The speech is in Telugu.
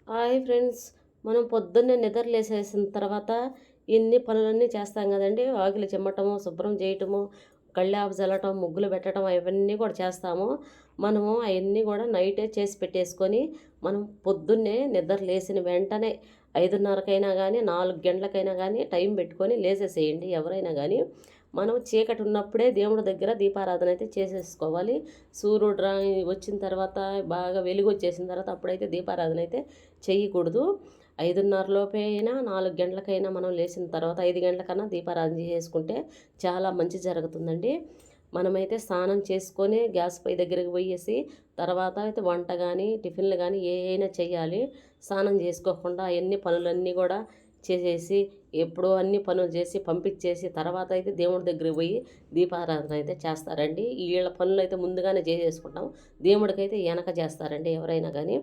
Hi friends. మనం పొద్దున్నే నిద్ర లేసేసిన తర్వాత ఇన్ని పనులన్నీ చేస్తాం కదండీ. వాకిలి చిమ్మటము, శుభ్రం చేయటము, కళ్ళాపు చల్లటం, ముగ్గులు పెట్టడం అవన్నీ కూడా చేస్తాము. మనము అవన్నీ కూడా నైటే చేసి పెట్టేసుకొని మనం పొద్దున్నే నిద్ర లేచిన వెంటనే 5:30కైనా కానీ 4 గంటలకైనా కానీ టైం పెట్టుకొని లేసేసేయండి ఎవరైనా కానీ. మనం చీకటి ఉన్నప్పుడే దేవుడి దగ్గర దీపారాధన అయితే చేసేసుకోవాలి. సూర్యుడు వచ్చిన తర్వాత బాగా వెలుగు వచ్చేసిన తర్వాత అప్పుడైతే దీపారాధన అయితే చేయకూడదు. 5:30 లోపే అయినా 4 గంటలకైనా మనం లేచిన తర్వాత 5 గంటలకన్నా దీపారాధన చేసుకుంటే చాలా మంచి జరుగుతుందండి. మనమైతే స్నానం చేసుకొని గ్యాస్ పొయ్యి దగ్గరికి పోయేసి తర్వాత అయితే వంట కానీ టిఫిన్లు కానీ అయినా చేయాలి. స్నానం చేసుకోకుండా అవన్నీ పనులన్నీ కూడా చేసేసి ఎప్పుడో అన్ని పనులు చేసి పంపించేసి తర్వాత అయితే దేవుడి దగ్గరికి పోయి దీపారాధన అయితే చేస్తారండి. వీళ్ళ పనులు అయితే ముందుగానే చేసేసుకుంటాం. దేవుడికైతే వెనక చేస్తారండి ఎవరైనా కానీ.